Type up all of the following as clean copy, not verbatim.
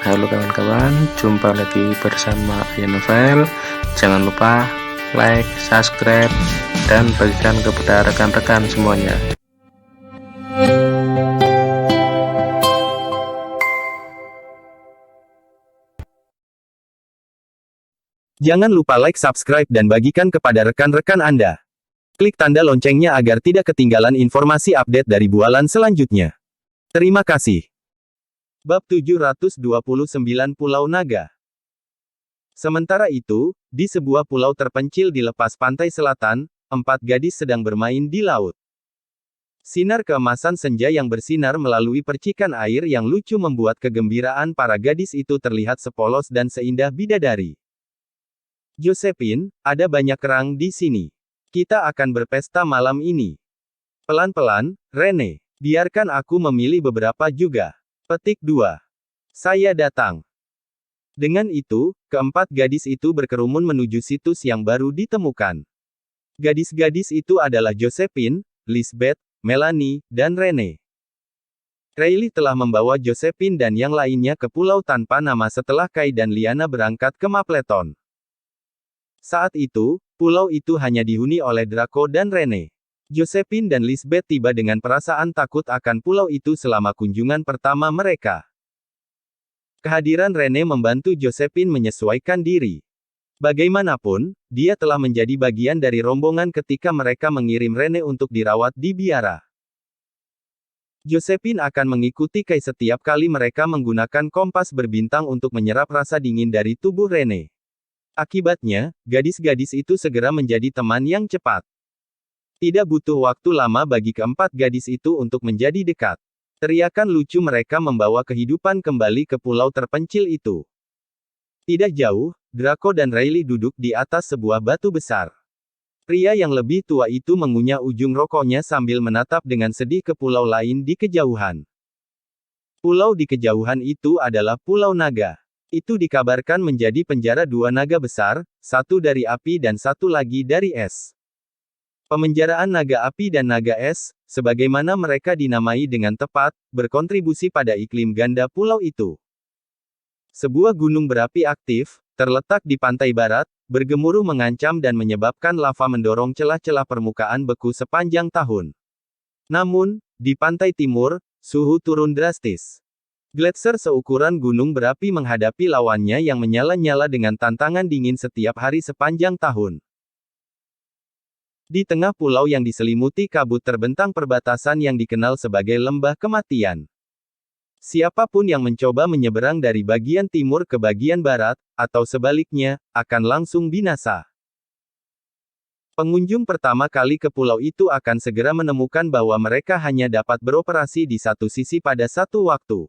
Halo kawan-kawan, jumpa lagi bersama Aya Novel. Jangan lupa like, subscribe, dan bagikan kepada rekan-rekan semuanya. Jangan lupa like, subscribe, dan bagikan kepada rekan-rekan Anda. Klik tanda loncengnya agar tidak ketinggalan informasi update dari bualan selanjutnya. Terima kasih. Bab 729 Pulau Naga. Sementara itu, di sebuah pulau terpencil di lepas pantai selatan, 4 gadis sedang bermain di laut. Sinar keemasan senja yang bersinar melalui percikan air yang lucu membuat kegembiraan para gadis itu terlihat sepolos dan seindah bidadari. Josephine, ada banyak kerang di sini. Kita akan berpesta malam ini. Pelan-pelan, Rene. Biarkan aku memilih beberapa juga. Petik 2. Saya datang. Dengan itu, keempat gadis itu berkerumun menuju situs yang baru ditemukan. Gadis-gadis itu adalah Josephine, Lisbeth, Melanie, dan Rene. Riley telah membawa Josephine dan yang lainnya ke pulau tanpa nama setelah Kai dan Liana berangkat ke Mapleton. Saat itu, pulau itu hanya dihuni oleh Draco dan Rene. Josephine dan Lisbeth tiba dengan perasaan takut akan pulau itu selama kunjungan pertama mereka. Kehadiran Rene membantu Josephine menyesuaikan diri. Bagaimanapun, dia telah menjadi bagian dari rombongan ketika mereka mengirim Rene untuk dirawat di biara. Josephine akan mengikuti Kai setiap kali mereka menggunakan kompas berbintang untuk menyerap rasa dingin dari tubuh Rene. Akibatnya, gadis-gadis itu segera menjadi teman yang cepat. Tidak butuh waktu lama bagi keempat gadis itu untuk menjadi dekat. Teriakan lucu mereka membawa kehidupan kembali ke pulau terpencil itu. Tidak jauh, Draco dan Riley duduk di atas sebuah batu besar. Pria yang lebih tua itu mengunyah ujung rokoknya sambil menatap dengan sedih ke pulau lain di kejauhan. Pulau di kejauhan itu adalah Pulau Naga. Itu dikabarkan menjadi penjara 2 naga besar, satu dari api dan satu lagi dari es. Pemenjaraan naga api dan naga es, sebagaimana mereka dinamai dengan tepat, berkontribusi pada iklim ganda pulau itu. Sebuah gunung berapi aktif, terletak di pantai barat, bergemuruh mengancam dan menyebabkan lava mendorong celah-celah permukaan beku sepanjang tahun. Namun, di pantai timur, suhu turun drastis. Gletser seukuran gunung berapi menghadapi lawannya yang menyala-nyala dengan tantangan dingin setiap hari sepanjang tahun. Di tengah pulau yang diselimuti kabut terbentang perbatasan yang dikenal sebagai lembah kematian. Siapapun yang mencoba menyeberang dari bagian timur ke bagian barat, atau sebaliknya, akan langsung binasa. Pengunjung pertama kali ke pulau itu akan segera menemukan bahwa mereka hanya dapat beroperasi di satu sisi pada satu waktu.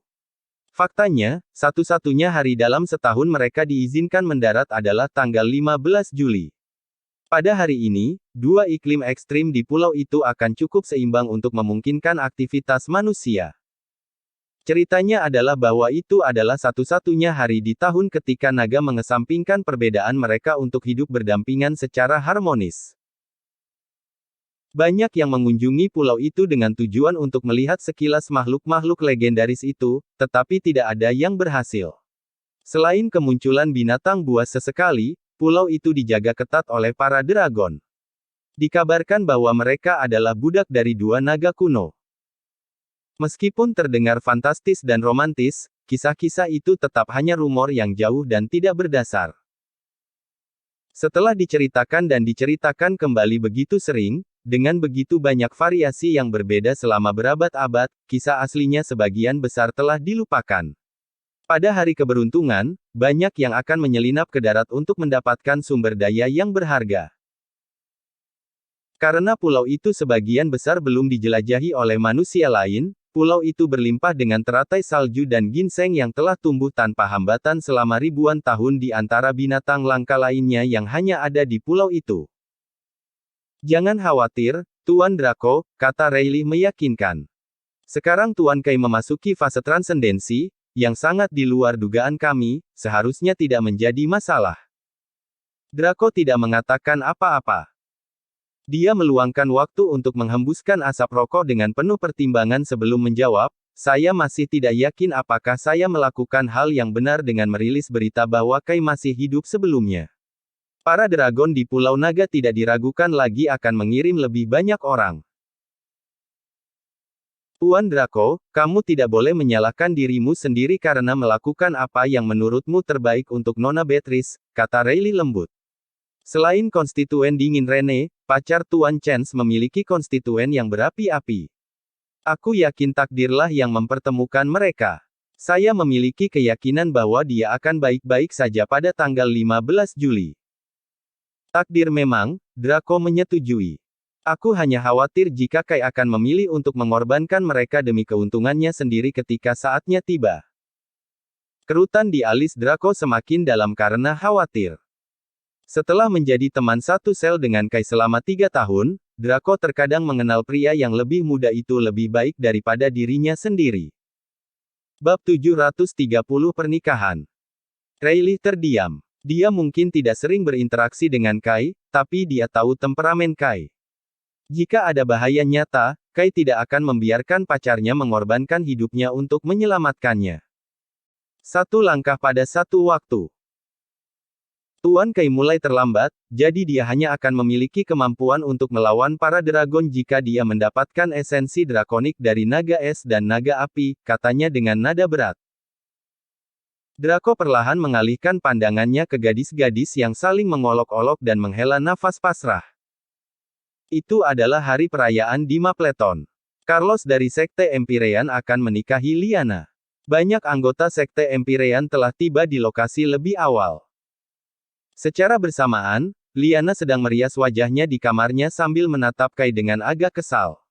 Faktanya, satu-satunya hari dalam setahun mereka diizinkan mendarat adalah tanggal 15 Juli. Pada hari ini, 2 iklim ekstrim di pulau itu akan cukup seimbang untuk memungkinkan aktivitas manusia. Ceritanya adalah bahwa itu adalah satu-satunya hari di tahun ketika naga mengesampingkan perbedaan mereka untuk hidup berdampingan secara harmonis. Banyak yang mengunjungi pulau itu dengan tujuan untuk melihat sekilas makhluk-makhluk legendaris itu, tetapi tidak ada yang berhasil. Selain kemunculan binatang buas sesekali, pulau itu dijaga ketat oleh para dragon. Dikabarkan bahwa mereka adalah budak dari 2 naga kuno. Meskipun terdengar fantastis dan romantis, kisah-kisah itu tetap hanya rumor yang jauh dan tidak berdasar. Setelah diceritakan dan diceritakan kembali begitu sering, dengan begitu banyak variasi yang berbeda selama berabad-abad, kisah aslinya sebagian besar telah dilupakan. Pada hari keberuntungan, banyak yang akan menyelinap ke darat untuk mendapatkan sumber daya yang berharga. Karena pulau itu sebagian besar belum dijelajahi oleh manusia lain, pulau itu berlimpah dengan teratai salju dan ginseng yang telah tumbuh tanpa hambatan selama ribuan tahun di antara binatang langka lainnya yang hanya ada di pulau itu. Jangan khawatir, Tuan Draco, kata Riley meyakinkan. Sekarang Tuan Kai memasuki fase transendensi, yang sangat di luar dugaan kami, seharusnya tidak menjadi masalah. Draco tidak mengatakan apa-apa. Dia meluangkan waktu untuk menghembuskan asap rokok dengan penuh pertimbangan sebelum menjawab, Saya masih tidak yakin apakah saya melakukan hal yang benar dengan merilis berita bahwa Kai masih hidup sebelumnya. Para dragon di Pulau Naga tidak diragukan lagi akan mengirim lebih banyak orang. Tuan Draco, kamu tidak boleh menyalahkan dirimu sendiri karena melakukan apa yang menurutmu terbaik untuk Nona Beatrice, kata Rayleigh lembut. Selain konstituen dingin Rene, pacar Tuan Chance memiliki konstituen yang berapi-api. Aku yakin takdirlah yang mempertemukan mereka. Saya memiliki keyakinan bahwa dia akan baik-baik saja pada tanggal 15 Juli. Takdir memang, Draco menyetujui. Aku hanya khawatir jika Kai akan memilih untuk mengorbankan mereka demi keuntungannya sendiri ketika saatnya tiba. Kerutan di alis Draco semakin dalam karena khawatir. Setelah menjadi teman satu sel dengan Kai selama 3 tahun, Draco terkadang mengenal pria yang lebih muda itu lebih baik daripada dirinya sendiri. Bab 730 Pernikahan. Rayleigh terdiam. Dia mungkin tidak sering berinteraksi dengan Kai, tapi dia tahu temperamen Kai. Jika ada bahaya nyata, Kai tidak akan membiarkan pacarnya mengorbankan hidupnya untuk menyelamatkannya. Satu langkah pada satu waktu. Tuan Kai mulai terlambat, jadi dia hanya akan memiliki kemampuan untuk melawan para dragon jika dia mendapatkan esensi drakonik dari naga es dan naga api, katanya dengan nada berat. Draco perlahan mengalihkan pandangannya ke gadis-gadis yang saling mengolok-olok dan menghela nafas pasrah. Itu adalah hari perayaan di Mapleton. Carlos dari Sekte Empyrean akan menikahi Liana. Banyak anggota Sekte Empyrean telah tiba di lokasi lebih awal. Secara bersamaan, Liana sedang merias wajahnya di kamarnya sambil menatap Kai dengan agak kesal.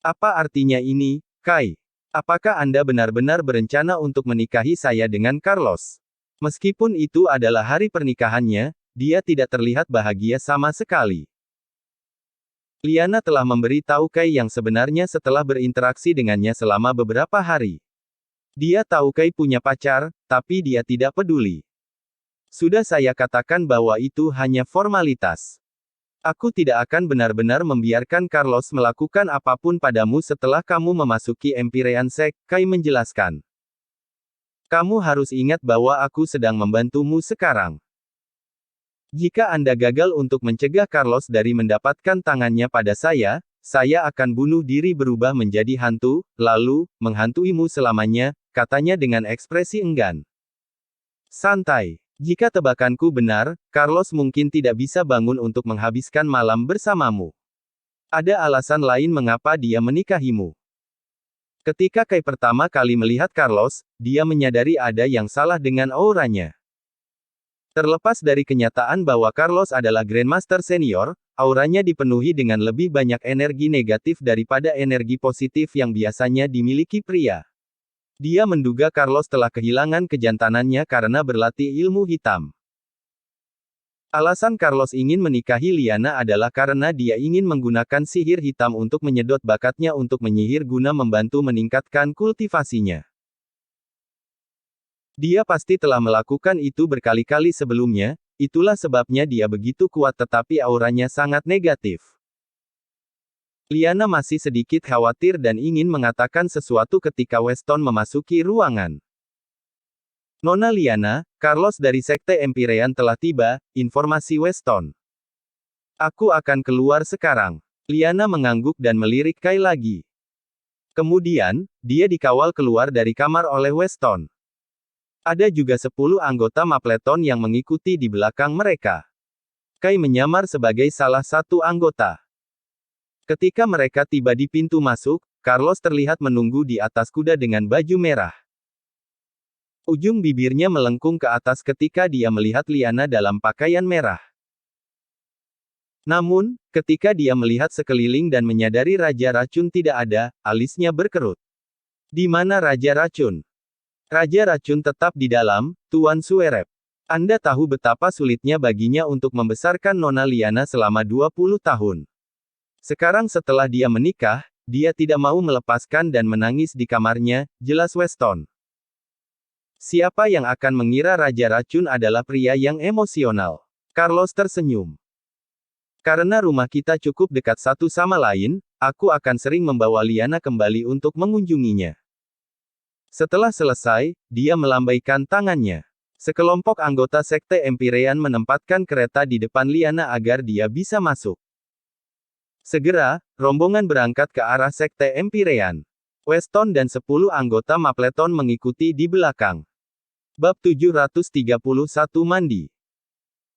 Apa artinya ini, Kai? Apakah Anda benar-benar berencana untuk menikahi saya dengan Carlos? Meskipun itu adalah hari pernikahannya, dia tidak terlihat bahagia sama sekali. Liana telah memberi tahu Kai yang sebenarnya setelah berinteraksi dengannya selama beberapa hari. Dia tahu Kai punya pacar, tapi dia tidak peduli. Sudah saya katakan bahwa itu hanya formalitas. Aku tidak akan benar-benar membiarkan Carlos melakukan apapun padamu setelah kamu memasuki Empyrean Sect, Kai menjelaskan. Kamu harus ingat bahwa aku sedang membantumu sekarang. Jika Anda gagal untuk mencegah Carlos dari mendapatkan tangannya pada saya akan bunuh diri berubah menjadi hantu, lalu, menghantuimu selamanya, katanya dengan ekspresi enggan. Santai. Jika tebakanku benar, Carlos mungkin tidak bisa bangun untuk menghabiskan malam bersamamu. Ada alasan lain mengapa dia menikahimu. Ketika Kai pertama kali melihat Carlos, dia menyadari ada yang salah dengan auranya. Terlepas dari kenyataan bahwa Carlos adalah Grandmaster Senior, auranya dipenuhi dengan lebih banyak energi negatif daripada energi positif yang biasanya dimiliki pria. Dia menduga Carlos telah kehilangan kejantanannya karena berlatih ilmu hitam. Alasan Carlos ingin menikahi Liana adalah karena dia ingin menggunakan sihir hitam untuk menyedot bakatnya untuk menyihir guna membantu meningkatkan kultivasinya. Dia pasti telah melakukan itu berkali-kali sebelumnya, itulah sebabnya dia begitu kuat tetapi auranya sangat negatif. Liana masih sedikit khawatir dan ingin mengatakan sesuatu ketika Weston memasuki ruangan. Nona Liana, Carlos dari Sekte Empyrean telah tiba, informasi Weston. Aku akan keluar sekarang. Liana mengangguk dan melirik Kai lagi. Kemudian, dia dikawal keluar dari kamar oleh Weston. Ada juga 10 anggota Mapleton yang mengikuti di belakang mereka. Kai menyamar sebagai salah satu anggota. Ketika mereka tiba di pintu masuk, Carlos terlihat menunggu di atas kuda dengan baju merah. Ujung bibirnya melengkung ke atas ketika dia melihat Liana dalam pakaian merah. Namun, ketika dia melihat sekeliling dan menyadari Raja Racun tidak ada, alisnya berkerut. Di mana Raja Racun? Raja Racun tetap di dalam, Tuan Suerep. Anda tahu betapa sulitnya baginya untuk membesarkan Nona Liana selama 20 tahun. Sekarang setelah dia menikah, dia tidak mau melepaskan dan menangis di kamarnya, jelas Weston. Siapa yang akan mengira Raja Racun adalah pria yang emosional? Carlos tersenyum. Karena rumah kita cukup dekat satu sama lain, aku akan sering membawa Liana kembali untuk mengunjunginya. Setelah selesai, dia melambaikan tangannya. Sekelompok anggota Sekte Empyrean menempatkan kereta di depan Liana agar dia bisa masuk. Segera, rombongan berangkat ke arah Sekte Empyrean. Weston dan 10 anggota Mapleton mengikuti di belakang. Bab 731 Mandi.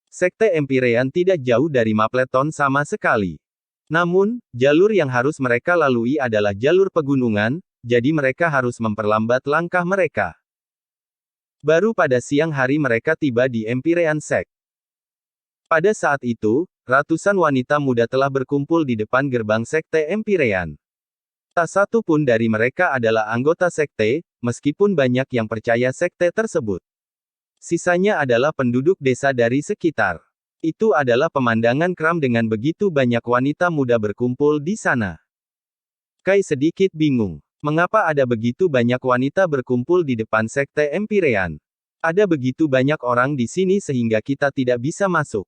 Sekte Empyrean tidak jauh dari Mapleton sama sekali. Namun, jalur yang harus mereka lalui adalah jalur pegunungan, jadi mereka harus memperlambat langkah mereka. Baru pada siang hari mereka tiba di Empyrean Sect. Pada saat itu, ratusan wanita muda telah berkumpul di depan gerbang Sekte Empyrean. Tak satu pun dari mereka adalah anggota sekte, meskipun banyak yang percaya sekte tersebut. Sisanya adalah penduduk desa dari sekitar. Itu adalah pemandangan kram dengan begitu banyak wanita muda berkumpul di sana. Kai sedikit bingung. Mengapa ada begitu banyak wanita berkumpul di depan Sekte Empyrean? Ada begitu banyak orang di sini sehingga kita tidak bisa masuk.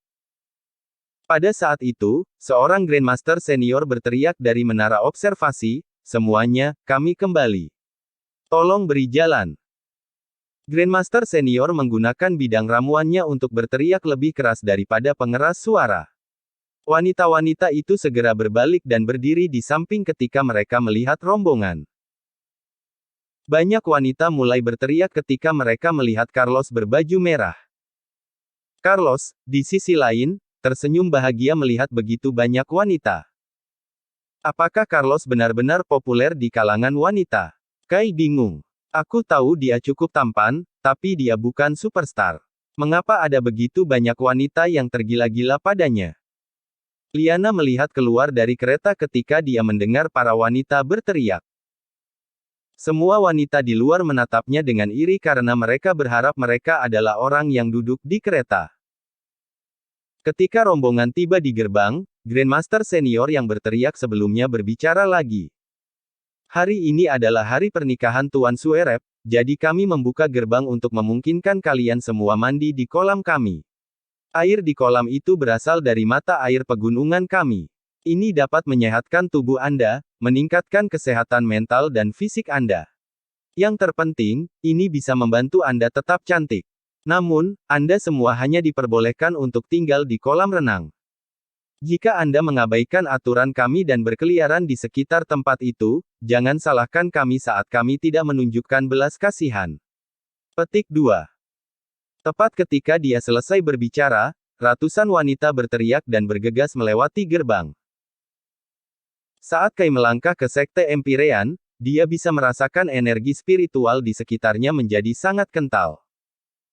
Pada saat itu, seorang Grandmaster senior berteriak dari menara observasi, "Semuanya, kami kembali. Tolong beri jalan." Grandmaster senior menggunakan bidang ramuannya untuk berteriak lebih keras daripada pengeras suara. Wanita-wanita itu segera berbalik dan berdiri di samping ketika mereka melihat rombongan. Banyak wanita mulai berteriak ketika mereka melihat Carlos berbaju merah. Carlos, di sisi lain, tersenyum bahagia melihat begitu banyak wanita. Apakah Carlos benar-benar populer di kalangan wanita? Kai bingung. Aku tahu dia cukup tampan, tapi dia bukan superstar. Mengapa ada begitu banyak wanita yang tergila-gila padanya? Liana melihat keluar dari kereta ketika dia mendengar para wanita berteriak. Semua wanita di luar menatapnya dengan iri karena mereka berharap mereka adalah orang yang duduk di kereta. Ketika rombongan tiba di gerbang, Grandmaster senior yang berteriak sebelumnya berbicara lagi. Hari ini adalah hari pernikahan Tuan Suerep, jadi kami membuka gerbang untuk memungkinkan kalian semua mandi di kolam kami. Air di kolam itu berasal dari mata air pegunungan kami. Ini dapat menyehatkan tubuh Anda, meningkatkan kesehatan mental dan fisik Anda. Yang terpenting, ini bisa membantu Anda tetap cantik. Namun, Anda semua hanya diperbolehkan untuk tinggal di kolam renang. Jika Anda mengabaikan aturan kami dan berkeliaran di sekitar tempat itu, jangan salahkan kami saat kami tidak menunjukkan belas kasihan. Petik 2. Tepat ketika dia selesai berbicara, ratusan wanita berteriak dan bergegas melewati gerbang. Saat Kai melangkah ke Sekte Empyrean, dia bisa merasakan energi spiritual di sekitarnya menjadi sangat kental.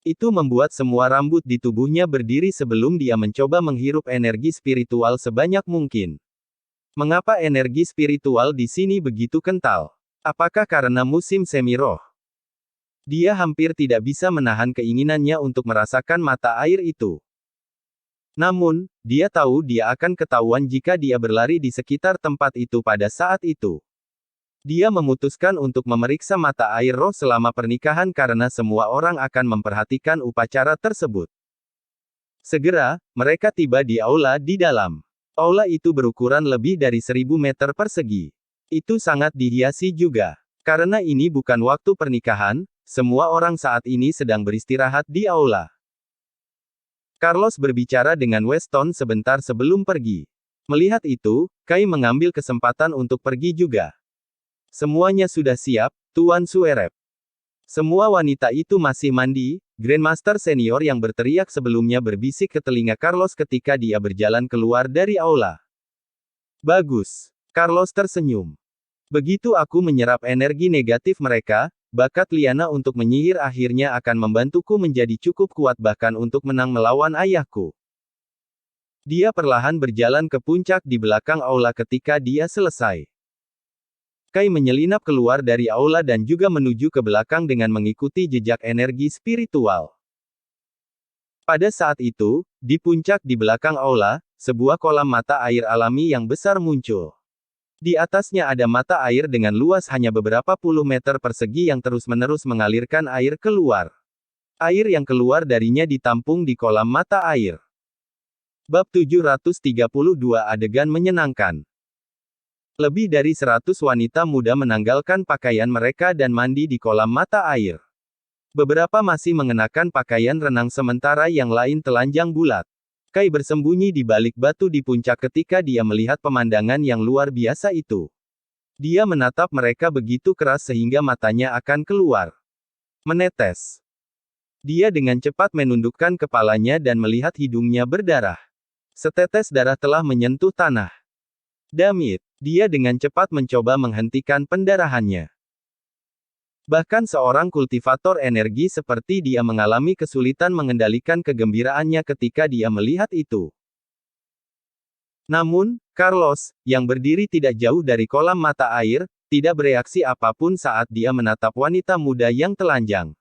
Itu membuat semua rambut di tubuhnya berdiri sebelum dia mencoba menghirup energi spiritual sebanyak mungkin. Mengapa energi spiritual di sini begitu kental? Apakah karena musim semi roh? Dia hampir tidak bisa menahan keinginannya untuk merasakan mata air itu. Namun, dia tahu dia akan ketahuan jika dia berlari di sekitar tempat itu pada saat itu. Dia memutuskan untuk memeriksa mata air roh selama pernikahan karena semua orang akan memperhatikan upacara tersebut. Segera, mereka tiba di aula di dalam. Aula itu berukuran lebih dari 1000 meter persegi. Itu sangat dihiasi juga. Karena ini bukan waktu pernikahan, semua orang saat ini sedang beristirahat di aula. Carlos berbicara dengan Weston sebentar sebelum pergi. Melihat itu, Kai mengambil kesempatan untuk pergi juga. Semuanya sudah siap, Tuan Suerep. Semua wanita itu masih mandi, Grandmaster senior yang berteriak sebelumnya berbisik ke telinga Carlos ketika dia berjalan keluar dari aula. Bagus. Carlos tersenyum. Begitu aku menyerap energi negatif mereka, bakat Liana untuk menyihir akhirnya akan membantuku menjadi cukup kuat bahkan untuk menang melawan ayahku. Dia perlahan berjalan ke puncak di belakang aula ketika dia selesai. Kai menyelinap keluar dari aula dan juga menuju ke belakang dengan mengikuti jejak energi spiritual. Pada saat itu, di puncak di belakang aula, sebuah kolam mata air alami yang besar muncul. Di atasnya ada mata air dengan luas hanya beberapa puluh meter persegi yang terus-menerus mengalirkan air keluar. Air yang keluar darinya ditampung di kolam mata air. Bab 732 Adegan menyenangkan. Lebih dari 100 wanita muda menanggalkan pakaian mereka dan mandi di kolam mata air. Beberapa masih mengenakan pakaian renang sementara yang lain telanjang bulat. Kai bersembunyi di balik batu di puncak ketika dia melihat pemandangan yang luar biasa itu. Dia menatap mereka begitu keras sehingga matanya akan keluar. Menetes. Dia dengan cepat menundukkan kepalanya dan melihat hidungnya berdarah. Setetes darah telah menyentuh tanah. Damit. Dia dengan cepat mencoba menghentikan pendarahannya. Bahkan seorang kultivator energi seperti dia mengalami kesulitan mengendalikan kegembiraannya ketika dia melihat itu. Namun, Carlos, yang berdiri tidak jauh dari kolam mata air, tidak bereaksi apapun saat dia menatap wanita muda yang telanjang.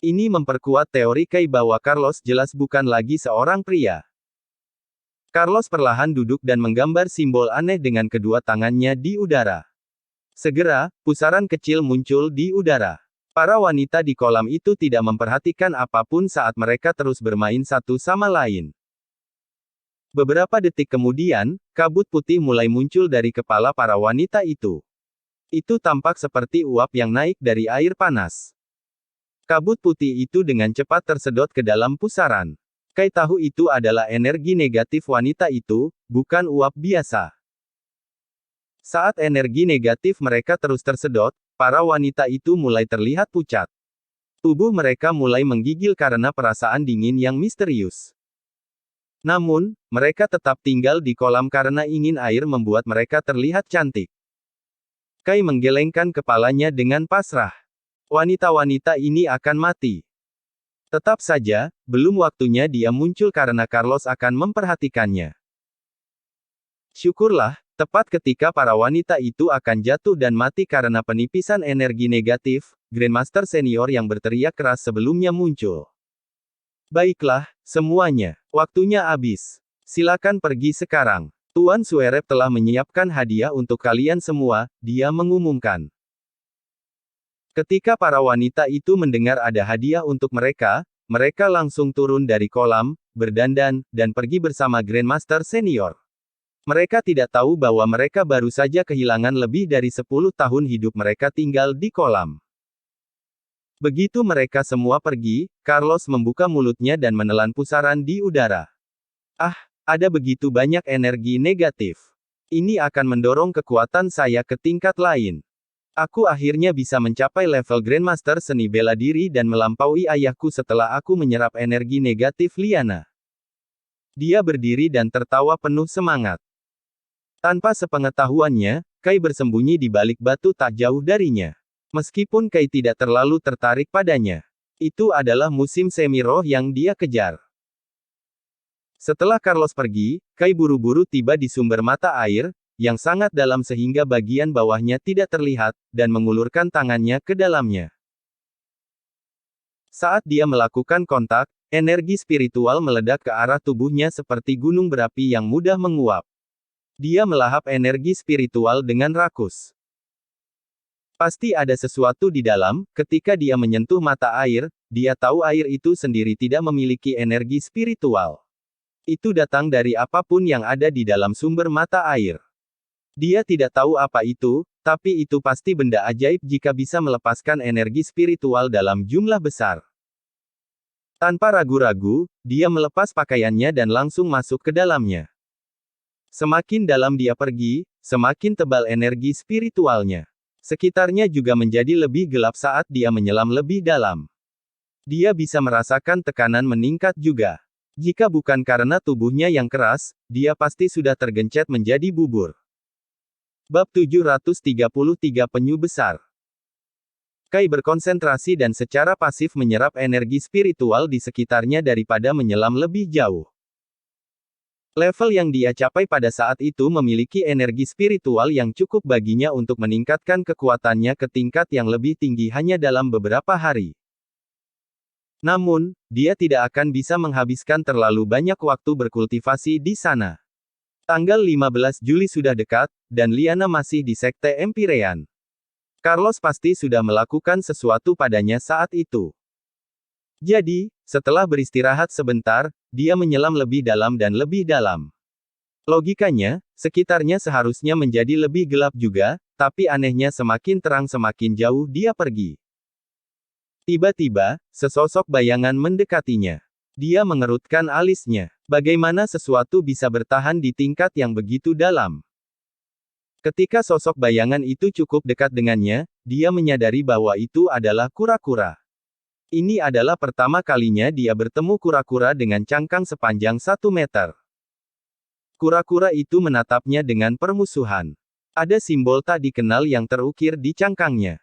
Ini memperkuat teori Kai bahwa Carlos jelas bukan lagi seorang pria. Carlos perlahan duduk dan menggambar simbol aneh dengan kedua tangannya di udara. Segera, pusaran kecil muncul di udara. Para wanita di kolam itu tidak memperhatikan apapun saat mereka terus bermain satu sama lain. Beberapa detik kemudian, kabut putih mulai muncul dari kepala para wanita itu. Itu tampak seperti uap yang naik dari air panas. Kabut putih itu dengan cepat tersedot ke dalam pusaran. Kai tahu itu adalah energi negatif wanita itu, bukan uap biasa. Saat energi negatif mereka terus tersedot, para wanita itu mulai terlihat pucat. Tubuh mereka mulai menggigil karena perasaan dingin yang misterius. Namun, mereka tetap tinggal di kolam karena ingin air membuat mereka terlihat cantik. Kai menggelengkan kepalanya dengan pasrah. Wanita-wanita ini akan mati. Tetap saja, belum waktunya dia muncul karena Carlos akan memperhatikannya. Syukurlah, tepat ketika para wanita itu akan jatuh dan mati karena penipisan energi negatif, Grandmaster Senior yang berteriak keras sebelumnya muncul. Baiklah, semuanya, waktunya habis. Silakan pergi sekarang. Tuan Suerep telah menyiapkan hadiah untuk kalian semua, dia mengumumkan. Ketika para wanita itu mendengar ada hadiah untuk mereka, mereka langsung turun dari kolam, berdandan, dan pergi bersama Grandmaster Senior. Mereka tidak tahu bahwa mereka baru saja kehilangan lebih dari 10 tahun hidup mereka tinggal di kolam. Begitu mereka semua pergi, Carlos membuka mulutnya dan menelan pusaran di udara. Ah, ada begitu banyak energi negatif. Ini akan mendorong kekuatan saya ke tingkat lain. Aku akhirnya bisa mencapai level Grandmaster seni bela diri dan melampaui ayahku setelah aku menyerap energi negatif Liana. Dia berdiri dan tertawa penuh semangat. Tanpa sepengetahuannya, Kai bersembunyi di balik batu tak jauh darinya. Meskipun Kai tidak terlalu tertarik padanya. Itu adalah musim semi roh yang dia kejar. Setelah Carlos pergi, Kai buru-buru tiba di sumber mata air, yang sangat dalam sehingga bagian bawahnya tidak terlihat, dan mengulurkan tangannya ke dalamnya. Saat dia melakukan kontak, energi spiritual meledak ke arah tubuhnya seperti gunung berapi yang mudah menguap. Dia melahap energi spiritual dengan rakus. Pasti ada sesuatu di dalam, ketika dia menyentuh mata air, dia tahu air itu sendiri tidak memiliki energi spiritual. Itu datang dari apapun yang ada di dalam sumber mata air. Dia tidak tahu apa itu, tapi itu pasti benda ajaib jika bisa melepaskan energi spiritual dalam jumlah besar. Tanpa ragu-ragu, dia melepas pakaiannya dan langsung masuk ke dalamnya. Semakin dalam dia pergi, semakin tebal energi spiritualnya. Sekitarnya juga menjadi lebih gelap saat dia menyelam lebih dalam. Dia bisa merasakan tekanan meningkat juga. Jika bukan karena tubuhnya yang keras, dia pasti sudah tergencet menjadi bubur. Bab 733 Penyu Besar. Kai berkonsentrasi dan secara pasif menyerap energi spiritual di sekitarnya daripada menyelam lebih jauh. Level yang dia capai pada saat itu memiliki energi spiritual yang cukup baginya untuk meningkatkan kekuatannya ke tingkat yang lebih tinggi hanya dalam beberapa hari. Namun, dia tidak akan bisa menghabiskan terlalu banyak waktu berkultivasi di sana. Tanggal 15 Juli sudah dekat, dan Liana masih di Sekte Empyrean. Carlos pasti sudah melakukan sesuatu padanya saat itu. Jadi, setelah beristirahat sebentar, dia menyelam lebih dalam dan lebih dalam. Logikanya, sekitarnya seharusnya menjadi lebih gelap juga, tapi anehnya semakin terang semakin jauh dia pergi. Tiba-tiba, sesosok bayangan mendekatinya. Dia mengerutkan alisnya. Bagaimana sesuatu bisa bertahan di tingkat yang begitu dalam? Ketika sosok bayangan itu cukup dekat dengannya, dia menyadari bahwa itu adalah kura-kura. Ini adalah pertama kalinya dia bertemu kura-kura dengan cangkang sepanjang 1 meter. Kura-kura itu menatapnya dengan permusuhan. Ada simbol tak dikenal yang terukir di cangkangnya.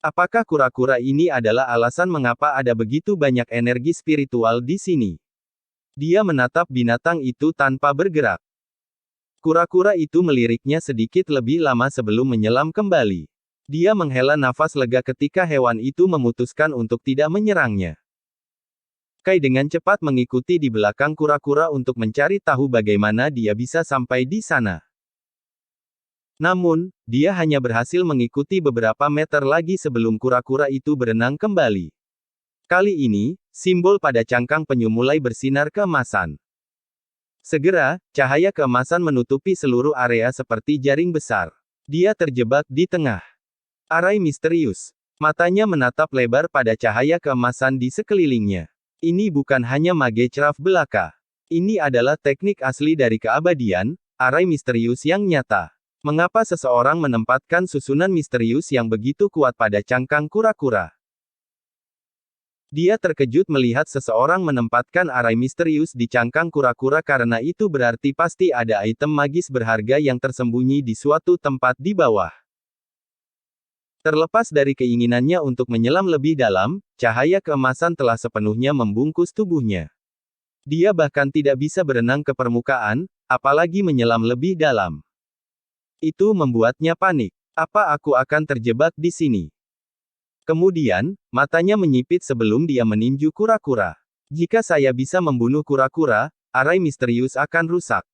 Apakah kura-kura ini adalah alasan mengapa ada begitu banyak energi spiritual di sini? Dia menatap binatang itu tanpa bergerak. Kura-kura itu meliriknya sedikit lebih lama sebelum menyelam kembali. Dia menghela nafas lega ketika hewan itu memutuskan untuk tidak menyerangnya. Kai dengan cepat mengikuti di belakang kura-kura untuk mencari tahu bagaimana dia bisa sampai di sana. Namun, dia hanya berhasil mengikuti beberapa meter lagi sebelum kura-kura itu berenang kembali. Kali ini, simbol pada cangkang penyu mulai bersinar keemasan. Segera, cahaya keemasan menutupi seluruh area seperti jaring besar. Dia terjebak di tengah. Arai misterius. Matanya menatap lebar pada cahaya keemasan di sekelilingnya. Ini bukan hanya mage ceraf belaka. Ini adalah teknik asli dari keabadian, arai misterius yang nyata. Mengapa seseorang menempatkan susunan misterius yang begitu kuat pada cangkang kura-kura? Dia terkejut melihat seseorang menempatkan arai misterius di cangkang kura-kura karena itu berarti pasti ada item magis berharga yang tersembunyi di suatu tempat di bawah. Terlepas dari keinginannya untuk menyelam lebih dalam, cahaya keemasan telah sepenuhnya membungkus tubuhnya. Dia bahkan tidak bisa berenang ke permukaan, apalagi menyelam lebih dalam. Itu membuatnya panik. Apa aku akan terjebak di sini? Kemudian, matanya menyipit sebelum dia meninju kura-kura. Jika saya bisa membunuh kura-kura, arai misterius akan rusak.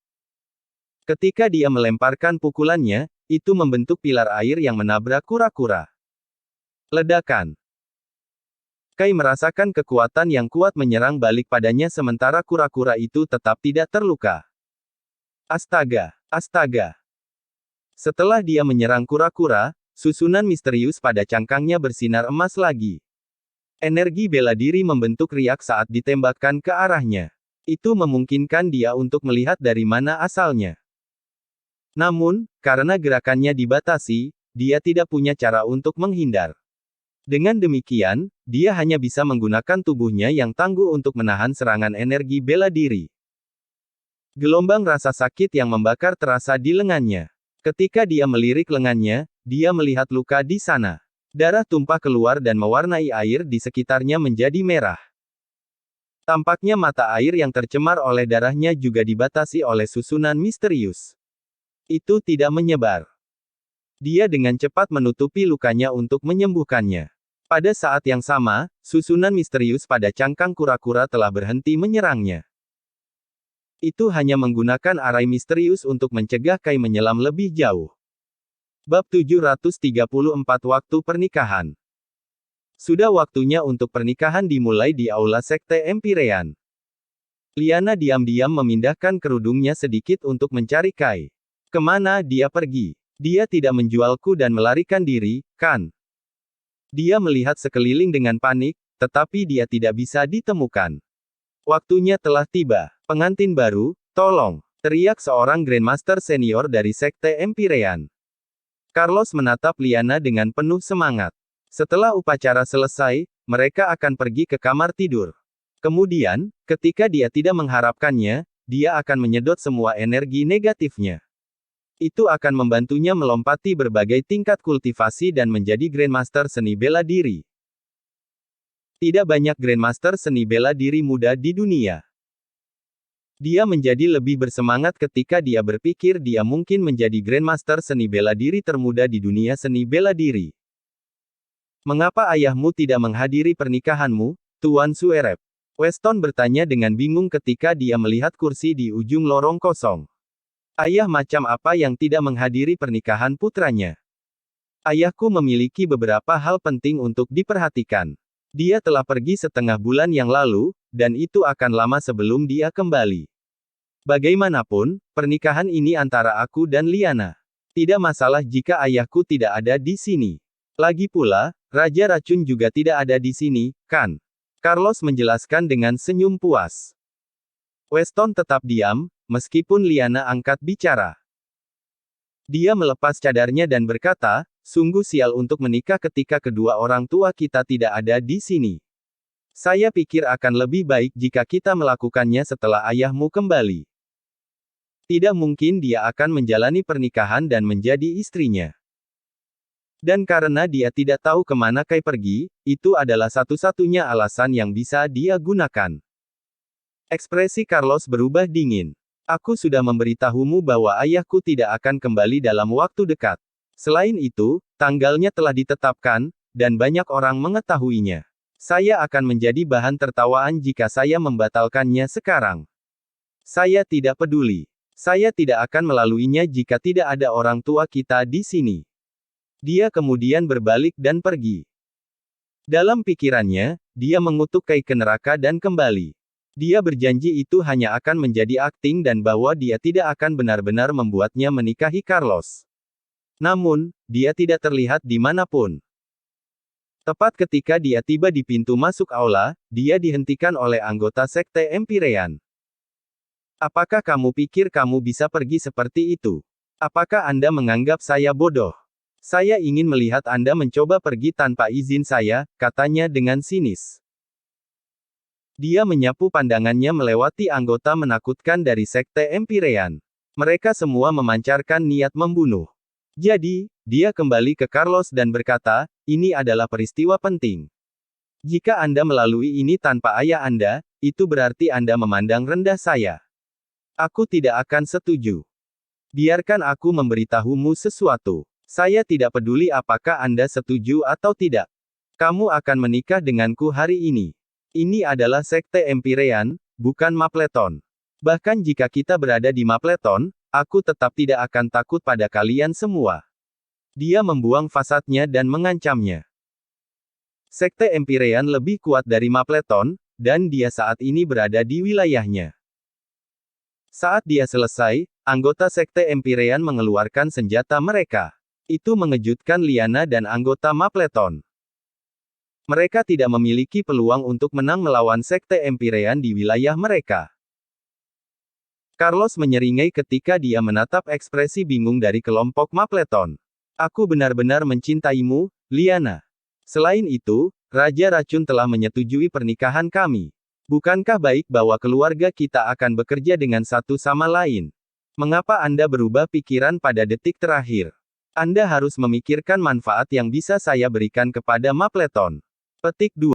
Ketika dia melemparkan pukulannya, itu membentuk pilar air yang menabrak kura-kura. Ledakan. Kai merasakan kekuatan yang kuat menyerang balik padanya sementara kura-kura itu tetap tidak terluka. Astaga! Astaga! Setelah dia menyerang kura-kura, susunan misterius pada cangkangnya bersinar emas lagi. Energi bela diri membentuk riak saat ditembakkan ke arahnya. Itu memungkinkan dia untuk melihat dari mana asalnya. Namun, karena gerakannya dibatasi, dia tidak punya cara untuk menghindar. Dengan demikian, dia hanya bisa menggunakan tubuhnya yang tangguh untuk menahan serangan energi bela diri. Gelombang rasa sakit yang membakar terasa di lengannya. Ketika dia melirik lengannya, dia melihat luka di sana. Darah tumpah keluar dan mewarnai air di sekitarnya menjadi merah. Tampaknya mata air yang tercemar oleh darahnya juga dibatasi oleh susunan misterius. Itu tidak menyebar. Dia dengan cepat menutupi lukanya untuk menyembuhkannya. Pada saat yang sama, susunan misterius pada cangkang kura-kura telah berhenti menyerangnya. Itu hanya menggunakan arai misterius untuk mencegah Kai menyelam lebih jauh. Bab 734 Waktu Pernikahan. Sudah waktunya untuk pernikahan dimulai di aula Sekte Empyrean. Liana diam-diam memindahkan kerudungnya sedikit untuk mencari Kai. Kemana dia pergi? Dia tidak menjualku dan melarikan diri, kan? Dia melihat sekeliling dengan panik, tetapi dia tidak bisa ditemukan. Waktunya telah tiba. Pengantin baru, tolong! Teriak seorang Grandmaster senior dari Sekte Empyrean. Carlos menatap Liana dengan penuh semangat. Setelah upacara selesai, mereka akan pergi ke kamar tidur. Kemudian, ketika dia tidak mengharapkannya, dia akan menyedot semua energi negatifnya. Itu akan membantunya melompati berbagai tingkat kultivasi dan menjadi Grandmaster seni bela diri. Tidak banyak Grandmaster seni bela diri muda di dunia. Dia menjadi lebih bersemangat ketika dia berpikir dia mungkin menjadi Grandmaster seni bela diri termuda di dunia seni bela diri. Mengapa ayahmu tidak menghadiri pernikahanmu, Tuan Suerep? Weston bertanya dengan bingung ketika dia melihat kursi di ujung lorong kosong. Ayah macam apa yang tidak menghadiri pernikahan putranya? Ayahku memiliki beberapa hal penting untuk diperhatikan. Dia telah pergi setengah bulan yang lalu, dan itu akan lama sebelum dia kembali. Bagaimanapun, pernikahan ini antara aku dan Liana. Tidak masalah jika ayahku tidak ada di sini. Lagi pula, Raja Racun juga tidak ada di sini, kan? Carlos menjelaskan dengan senyum puas. Weston tetap diam, meskipun Liana angkat bicara. Dia melepas cadarnya dan berkata, sungguh sial untuk menikah ketika kedua orang tua kita tidak ada di sini. Saya pikir akan lebih baik jika kita melakukannya setelah ayahmu kembali. Tidak mungkin dia akan menjalani pernikahan dan menjadi istrinya. Dan karena dia tidak tahu kemana Kai pergi, itu adalah satu-satunya alasan yang bisa dia gunakan. Ekspresi Carlos berubah dingin. Aku sudah memberitahumu bahwa ayahku tidak akan kembali dalam waktu dekat. Selain itu, tanggalnya telah ditetapkan, dan banyak orang mengetahuinya. Saya akan menjadi bahan tertawaan jika saya membatalkannya sekarang. Saya tidak peduli. Saya tidak akan melaluinya jika tidak ada orang tua kita di sini. Dia kemudian berbalik dan pergi. Dalam pikirannya, dia mengutuk Kai ke neraka dan kembali. Dia berjanji itu hanya akan menjadi akting dan bahwa dia tidak akan benar-benar membuatnya menikahi Carlos. Namun, dia tidak terlihat di manapun. Tepat ketika dia tiba di pintu masuk aula, dia dihentikan oleh anggota Sekte Empyrean. Apakah kamu pikir kamu bisa pergi seperti itu? Apakah Anda menganggap saya bodoh? Saya ingin melihat Anda mencoba pergi tanpa izin saya, katanya dengan sinis. Dia menyapu pandangannya melewati anggota menakutkan dari Sekte Empyrean. Mereka semua memancarkan niat membunuh. Jadi, dia kembali ke Carlos dan berkata, ini adalah peristiwa penting. Jika Anda melalui ini tanpa ayah Anda, itu berarti Anda memandang rendah saya. Aku tidak akan setuju. Biarkan aku memberitahumu sesuatu. Saya tidak peduli apakah Anda setuju atau tidak. Kamu akan menikah denganku hari ini. Ini adalah Sekte Empyrean, bukan Mapleton. Bahkan jika kita berada di Mapleton, aku tetap tidak akan takut pada kalian semua. Dia membuang fasadnya dan mengancamnya. Sekte Empyrean lebih kuat dari Mapleton, dan dia saat ini berada di wilayahnya. Saat dia selesai, anggota Sekte Empyrean mengeluarkan senjata mereka. Itu mengejutkan Liana dan anggota Mapleton. Mereka tidak memiliki peluang untuk menang melawan Sekte Empyrean di wilayah mereka. Carlos menyeringai ketika dia menatap ekspresi bingung dari kelompok Mapleton. Aku benar-benar mencintaimu, Liana. Selain itu, Raja Racun telah menyetujui pernikahan kami. Bukankah baik bahwa keluarga kita akan bekerja dengan satu sama lain? Mengapa Anda berubah pikiran pada detik terakhir? Anda harus memikirkan manfaat yang bisa saya berikan kepada Mapleton. Petik 2.